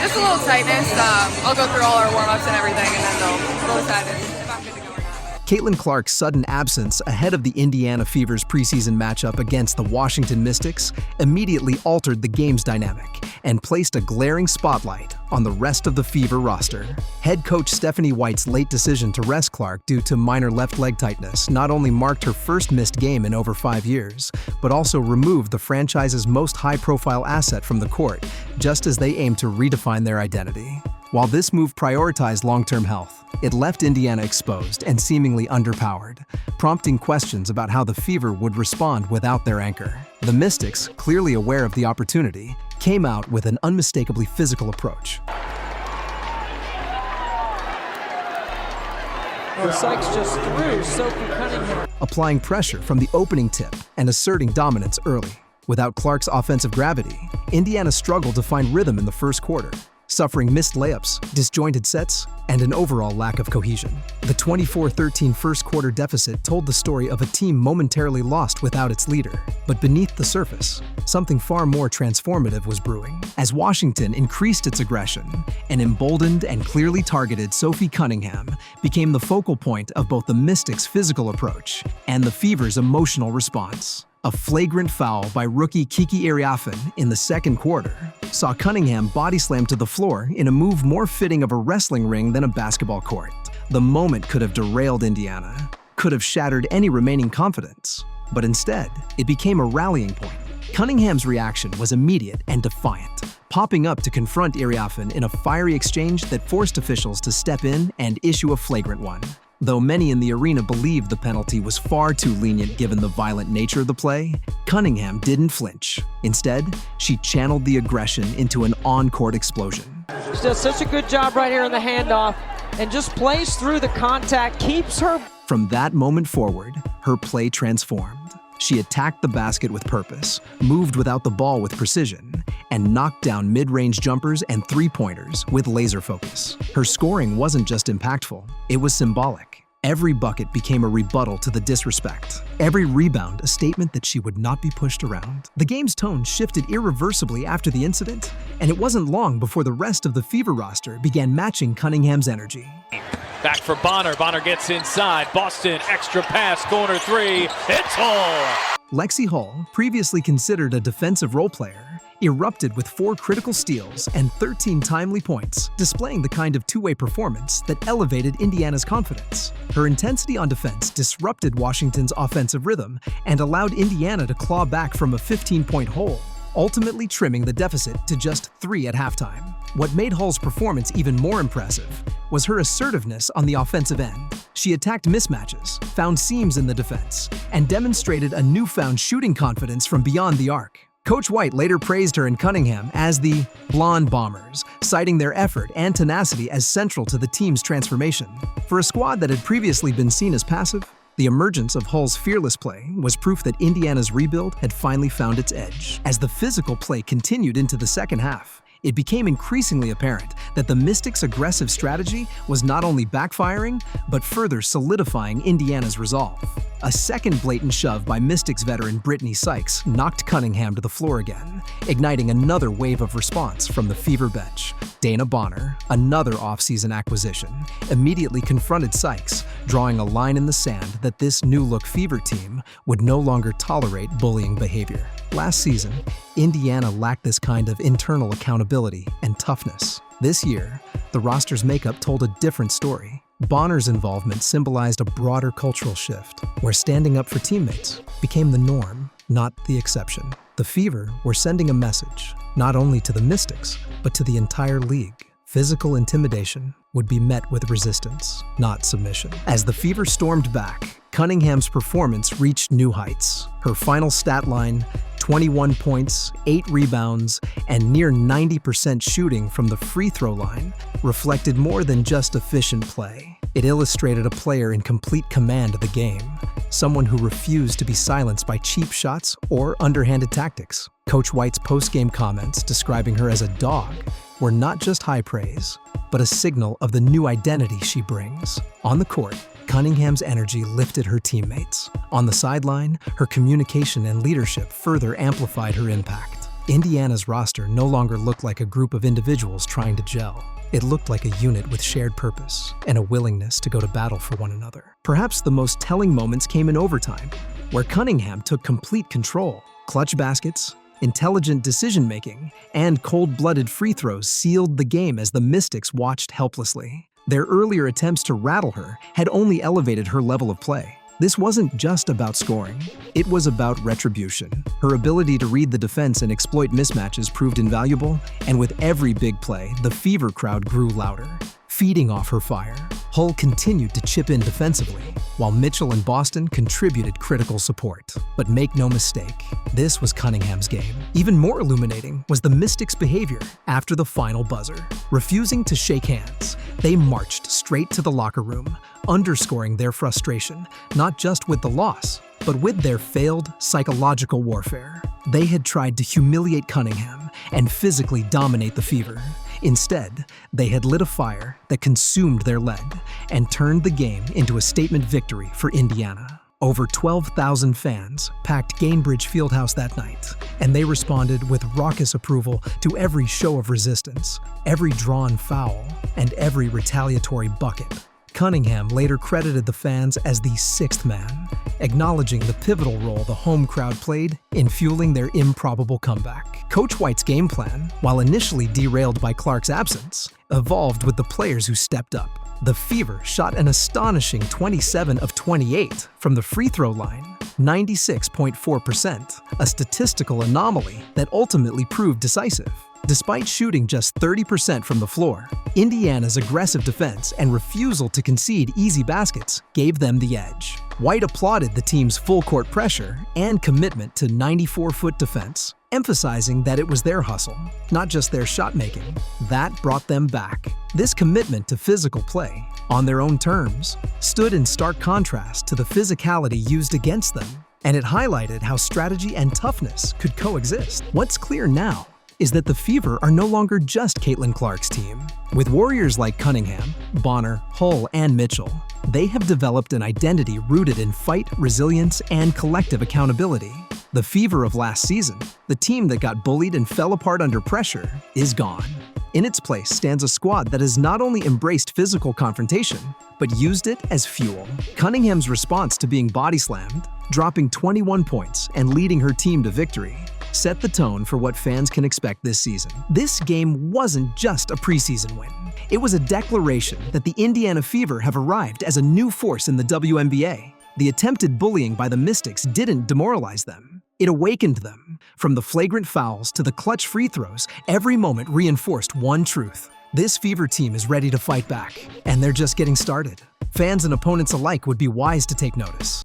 Just a little tightness. I'll go through all our warm-ups and everything, and then they'll decide if I'm good to go or not. Caitlin Clark's sudden absence ahead of the Indiana Fever's preseason matchup against the Washington Mystics immediately altered the game's dynamic and placed a glaring spotlight on the rest of the Fever roster. Head coach Stephanie White's late decision to rest Clark due to minor left leg tightness not only marked her first missed game in over 5 years, but also removed the franchise's most high-profile asset from the court, just as they aimed to redefine their identity. While this move prioritized long-term health, it left Indiana exposed and seemingly underpowered, prompting questions about how the Fever would respond without their anchor. The Mystics, clearly aware of the opportunity, came out with an unmistakably physical approach. Sykes just threw Sophie Cunningham. Applying pressure from the opening tip and asserting dominance early. Without Clark's offensive gravity, Indiana struggled to find rhythm in the first quarter, suffering missed layups, disjointed sets, and an overall lack of cohesion. The 24-13 first quarter deficit told the story of a team momentarily lost without its leader. But beneath the surface, something far more transformative was brewing. As Washington increased its aggression, an emboldened and clearly targeted Sophie Cunningham became the focal point of both the Mystics' physical approach and the Fever's emotional response. A flagrant foul by rookie Kiki Iriafen in the second quarter saw Cunningham body slam to the floor in a move more fitting of a wrestling ring than a basketball court. The moment could have derailed Indiana, could have shattered any remaining confidence, but instead, it became a rallying point. Cunningham's reaction was immediate and defiant, popping up to confront Iriafen in a fiery exchange that forced officials to step in and issue a flagrant one. Though many in the arena believed the penalty was far too lenient given the violent nature of the play, Cunningham didn't flinch. Instead, she channeled the aggression into an on-court explosion. She does such a good job right here in the handoff and just plays through the contact, keeps her. From that moment forward, her play transformed. She attacked the basket with purpose, moved without the ball with precision, and knocked down mid-range jumpers and three-pointers with laser focus. Her scoring wasn't just impactful, it was symbolic. Every bucket became a rebuttal to the disrespect. Every rebound a statement that she would not be pushed around. The game's tone shifted irreversibly after the incident, and it wasn't long before the rest of the Fever roster began matching Cunningham's energy. Back for Bonner. Bonner gets inside. Boston, extra pass, corner three. It's Hull. Lexi Hull, previously considered a defensive role player, erupted with 4 critical steals and 13 timely points, displaying the kind of two-way performance that elevated Indiana's confidence. Her intensity on defense disrupted Washington's offensive rhythm and allowed Indiana to claw back from a 15-point hole, ultimately trimming the deficit to just 3 at halftime. What made Hull's performance even more impressive was her assertiveness on the offensive end. She attacked mismatches, found seams in the defense, and demonstrated a newfound shooting confidence from beyond the arc. Coach White later praised her and Cunningham as the Blonde Bombers, citing their effort and tenacity as central to the team's transformation. For a squad that had previously been seen as passive, the emergence of Hull's fearless play was proof that Indiana's rebuild had finally found its edge. As the physical play continued into the second half, it became increasingly apparent that the Mystics' aggressive strategy was not only backfiring, but further solidifying Indiana's resolve. A second blatant shove by Mystics veteran Brittany Sykes knocked Cunningham to the floor again, igniting another wave of response from the Fever bench. Dana Bonner, another offseason acquisition, immediately confronted Sykes, drawing a line in the sand that this new-look Fever team would no longer tolerate bullying behavior. Last season, Indiana lacked this kind of internal accountability and toughness. This year, the roster's makeup told a different story. Bonner's involvement symbolized a broader cultural shift, where standing up for teammates became the norm, not the exception. The Fever were sending a message, not only to the Mystics, but to the entire league. Physical intimidation would be met with resistance, not submission. As the Fever stormed back, Cunningham's performance reached new heights. Her final stat line, 21 points, 8 rebounds, and near 90% shooting from the free throw line, reflected more than just efficient play. It illustrated a player in complete command of the game, someone who refused to be silenced by cheap shots or underhanded tactics. Coach White's post-game comments describing her as a dog were not just high praise, but a signal of the new identity she brings. On the court, Cunningham's energy lifted her teammates. On the sideline, her communication and leadership further amplified her impact. Indiana's roster no longer looked like a group of individuals trying to gel. It looked like a unit with shared purpose and a willingness to go to battle for one another. Perhaps the most telling moments came in overtime, where Cunningham took complete control. Clutch baskets, intelligent decision-making, and cold-blooded free throws sealed the game as the Mystics watched helplessly. Their earlier attempts to rattle her had only elevated her level of play. This wasn't just about scoring, it was about retribution. Her ability to read the defense and exploit mismatches proved invaluable, and with every big play, the Fever crowd grew louder. Feeding off her fire, Hull continued to chip in defensively, while Mitchell and Boston contributed critical support. But make no mistake, this was Cunningham's game. Even more illuminating was the Mystics' behavior after the final buzzer. Refusing to shake hands, they marched straight to the locker room, underscoring their frustration, not just with the loss, but with their failed psychological warfare. They had tried to humiliate Cunningham and physically dominate the Fever. Instead, they had lit a fire that consumed their lead and turned the game into a statement victory for Indiana. Over 12,000 fans packed Gainbridge Fieldhouse that night, and they responded with raucous approval to every show of resistance, every drawn foul, and every retaliatory bucket. Cunningham later credited the fans as the sixth man, acknowledging the pivotal role the home crowd played in fueling their improbable comeback. Coach White's game plan, while initially derailed by Clark's absence, evolved with the players who stepped up. The Fever shot an astonishing 27 of 28 from the free throw line, 96.4%, a statistical anomaly that ultimately proved decisive. Despite shooting just 30% from the floor, Indiana's aggressive defense and refusal to concede easy baskets gave them the edge. White applauded the team's full-court pressure and commitment to 94-foot defense, emphasizing that it was their hustle, not just their shot-making, that brought them back. This commitment to physical play, on their own terms, stood in stark contrast to the physicality used against them, and it highlighted how strategy and toughness could coexist. What's clear now is that the Fever are no longer just Caitlin Clark's team. With warriors like Cunningham, Bonner, Hull, and Mitchell, they have developed an identity rooted in fight, resilience, and collective accountability. The Fever of last season, the team that got bullied and fell apart under pressure, is gone. In its place stands a squad that has not only embraced physical confrontation, but used it as fuel. Cunningham's response to being body slammed, dropping 21 points and leading her team to victory, set the tone for what fans can expect this season. This game wasn't just a preseason win. It was a declaration that the Indiana Fever have arrived as a new force in the WNBA. The attempted bullying by the Mystics didn't demoralize them. It awakened them. From the flagrant fouls to the clutch free throws, every moment reinforced one truth. This Fever team is ready to fight back, and they're just getting started. Fans and opponents alike would be wise to take notice.